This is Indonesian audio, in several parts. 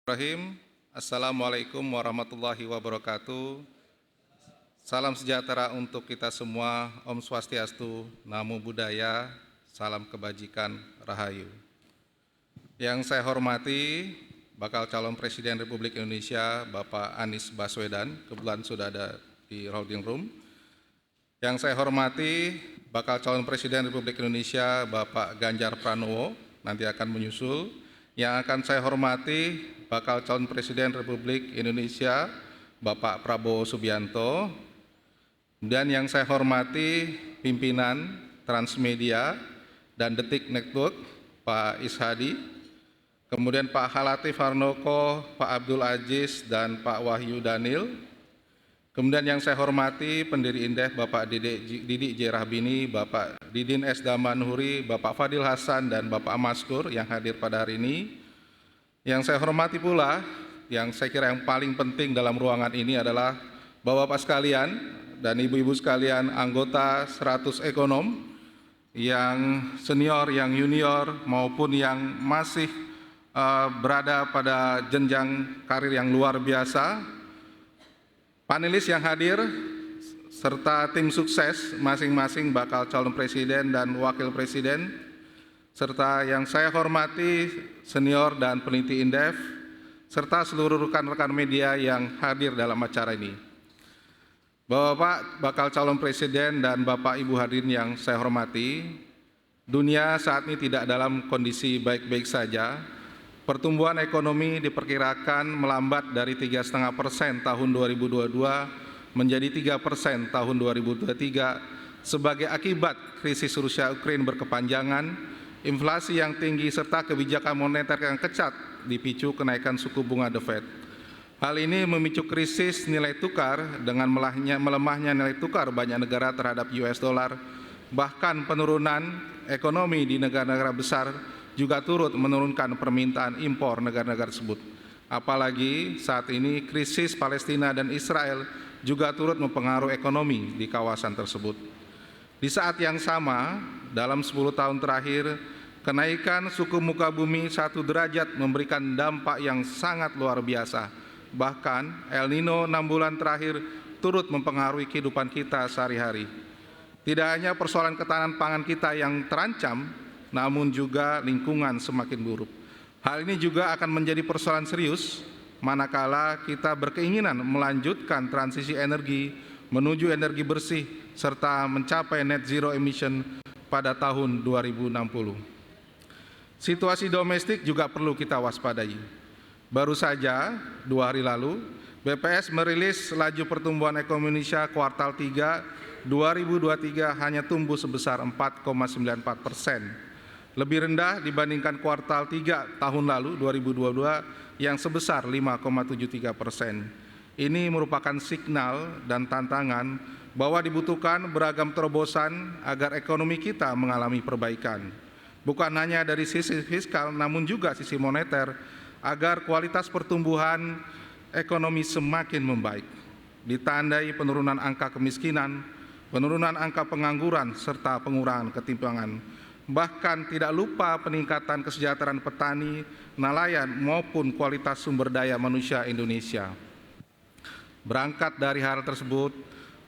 Bismillahirrahmanirrahim. Assalamualaikum warahmatullahi wabarakatuh. Salam sejahtera untuk kita semua. Om Swastiastu, Namo Buddhaya, salam kebajikan, Rahayu. Yang saya hormati bakal calon Presiden Republik Indonesia Bapak Anies Baswedan, kebetulan sudah ada di holding room. Yang saya hormati bakal calon Presiden Republik Indonesia Bapak Ganjar Pranowo, nanti akan menyusul. Yang akan saya hormati bakal calon Presiden Republik Indonesia Bapak Prabowo Subianto, dan yang saya hormati pimpinan Transmedia dan Detik Network Pak Ishadi, kemudian Pak Halatif Harnoko, Pak Abdul Aziz, dan Pak Wahyu Danil. Kemudian yang saya hormati pendiri Indef Bapak Didik J. Rahbini, Bapak Didin S. Damanhuri, Bapak Fadil Hasan, dan Bapak Maskur yang hadir pada hari ini. Yang saya hormati pula, yang saya kira yang paling penting dalam ruangan ini adalah Bapak-Bapak sekalian dan Ibu-Ibu sekalian anggota 100 ekonom yang senior, yang junior, maupun yang masih berada pada jenjang karir yang luar biasa. Panelis yang hadir, serta tim sukses masing-masing bakal calon presiden dan wakil presiden, serta yang saya hormati senior dan peneliti Indef, serta seluruh rekan-rekan media yang hadir dalam acara ini. Bapak bakal calon presiden dan Bapak Ibu hadirin yang saya hormati, dunia saat ini tidak dalam kondisi baik-baik saja. Pertumbuhan ekonomi diperkirakan melambat dari 3,5% tahun 2022 menjadi 3% tahun 2023 sebagai akibat krisis Rusia-Ukraine berkepanjangan, inflasi yang tinggi, serta kebijakan moneter yang ketat dipicu kenaikan suku bunga The Fed. Hal ini memicu krisis nilai tukar dengan melemahnya nilai tukar banyak negara terhadap US dollar, bahkan penurunan ekonomi di negara-negara besar juga turut menurunkan permintaan impor negara-negara tersebut. Apalagi saat ini krisis Palestina dan Israel juga turut mempengaruhi ekonomi di kawasan tersebut. Di saat yang sama, dalam 10 tahun terakhir, kenaikan suku muka bumi 1 derajat memberikan dampak yang sangat luar biasa. Bahkan El Nino 6 bulan terakhir turut mempengaruhi kehidupan kita sehari-hari. Tidak hanya persoalan ketahanan pangan kita yang terancam, namun juga lingkungan semakin buruk. Hal ini juga akan menjadi persoalan serius manakala kita berkeinginan melanjutkan transisi energi menuju energi bersih serta mencapai net zero emission pada tahun 2060. Situasi domestik juga perlu kita waspadai. Baru saja 2 hari lalu, BPS merilis laju pertumbuhan ekonomi Indonesia kuartal 3 2023 hanya tumbuh sebesar 4,94%. Lebih rendah dibandingkan kuartal 3 tahun lalu 2022 yang sebesar 5,73%. Ini merupakan signal dan tantangan bahwa dibutuhkan beragam terobosan agar ekonomi kita mengalami perbaikan. Bukan hanya dari sisi fiskal namun juga sisi moneter agar kualitas pertumbuhan ekonomi semakin membaik. Ditandai penurunan angka kemiskinan, penurunan angka pengangguran, serta pengurangan ketimpangan. Bahkan tidak lupa peningkatan kesejahteraan petani, nelayan, maupun kualitas sumber daya manusia Indonesia. Berangkat dari hal tersebut,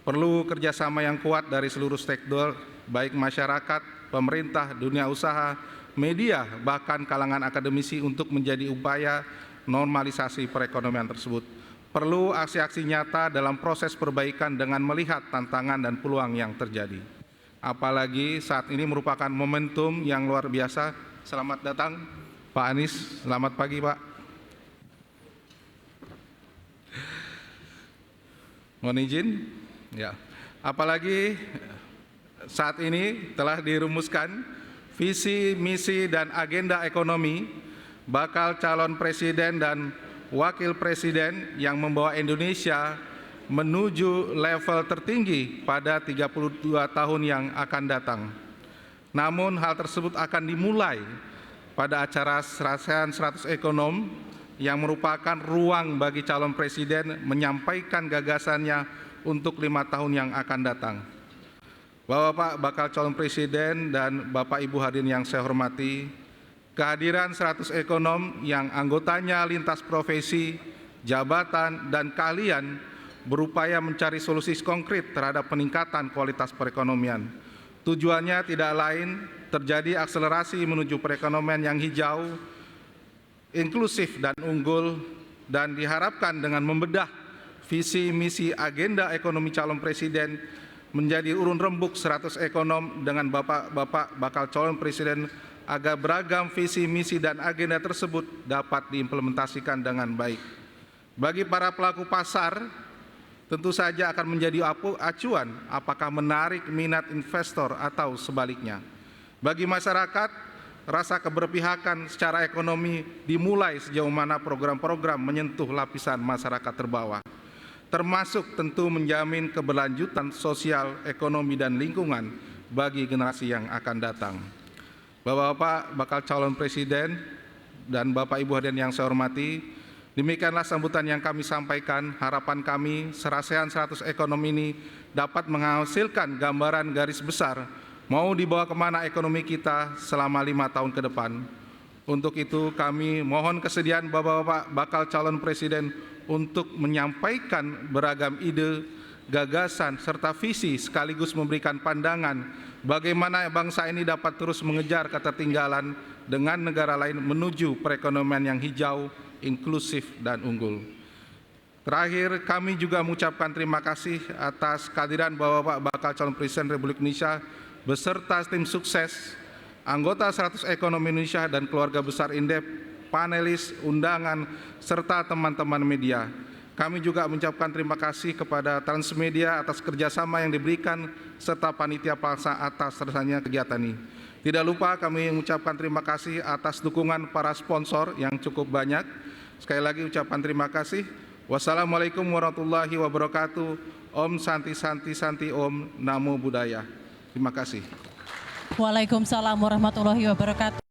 perlu kerjasama yang kuat dari seluruh stakeholder, baik masyarakat, pemerintah, dunia usaha, media, bahkan kalangan akademisi untuk menjadi upaya normalisasi perekonomian tersebut. Perlu aksi-aksi nyata dalam proses perbaikan dengan melihat tantangan dan peluang yang terjadi. Apalagi saat ini merupakan momentum yang luar biasa. Selamat datang Pak Anies, selamat pagi Pak. Mohon izin, ya. Apalagi saat ini telah dirumuskan visi, misi, dan agenda ekonomi bakal calon presiden dan wakil presiden yang membawa Indonesia menuju level tertinggi pada 32 tahun yang akan datang. Namun hal tersebut akan dimulai pada acara ASEAN 100 Ekonom yang merupakan ruang bagi calon presiden menyampaikan gagasannya untuk 5 tahun yang akan datang. Bapak bakal calon presiden dan Bapak Ibu hadirin yang saya hormati, Kehadiran 100 ekonom yang anggotanya lintas profesi, jabatan, dan keahlian berupaya mencari solusi konkret terhadap peningkatan kualitas perekonomian. Tujuannya tidak lain terjadi akselerasi menuju perekonomian yang hijau, inklusif dan unggul, dan diharapkan dengan membedah visi misi agenda ekonomi calon presiden menjadi urun rembuk 100 ekonom dengan bapak-bapak bakal calon presiden agar beragam visi misi dan agenda tersebut dapat diimplementasikan dengan baik. Bagi para pelaku pasar, tentu saja akan menjadi acuan apakah menarik minat investor atau sebaliknya. Bagi masyarakat, rasa keberpihakan secara ekonomi dimulai sejauh mana program-program menyentuh lapisan masyarakat terbawah, termasuk tentu menjamin keberlanjutan sosial, ekonomi, dan lingkungan bagi generasi yang akan datang. Bapak-bapak bakal calon presiden dan Bapak Ibu hadirin yang saya hormati, demikianlah sambutan yang kami sampaikan. Harapan kami serangkaian 100 ekonomi ini dapat menghasilkan gambaran garis besar mau dibawa kemana ekonomi kita selama 5 tahun ke depan. Untuk itu kami mohon kesediaan Bapak-bapak bakal calon presiden untuk menyampaikan beragam ide, gagasan, serta visi sekaligus memberikan pandangan bagaimana bangsa ini dapat terus mengejar ketertinggalan dengan negara lain menuju perekonomian yang hijau, inklusif, dan unggul. Terakhir, kami juga mengucapkan terima kasih atas kehadiran Bapak-bapak bakal calon presiden Republik Indonesia beserta tim sukses, anggota 100 Ekonomi Indonesia dan keluarga besar Indef, panelis, undangan, serta teman-teman media. Kami juga mengucapkan terima kasih kepada Transmedia atas kerjasama yang diberikan serta panitia pelaksana atas terselenggaranya kegiatan ini. Tidak lupa kami mengucapkan terima kasih atas dukungan para sponsor yang cukup banyak. Sekali lagi ucapan terima kasih. Wassalamualaikum warahmatullahi wabarakatuh. Om Santi Santi Santi Om Namo Buddhaya. Terima kasih. Waalaikumsalam warahmatullahi wabarakatuh.